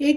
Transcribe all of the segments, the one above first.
1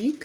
1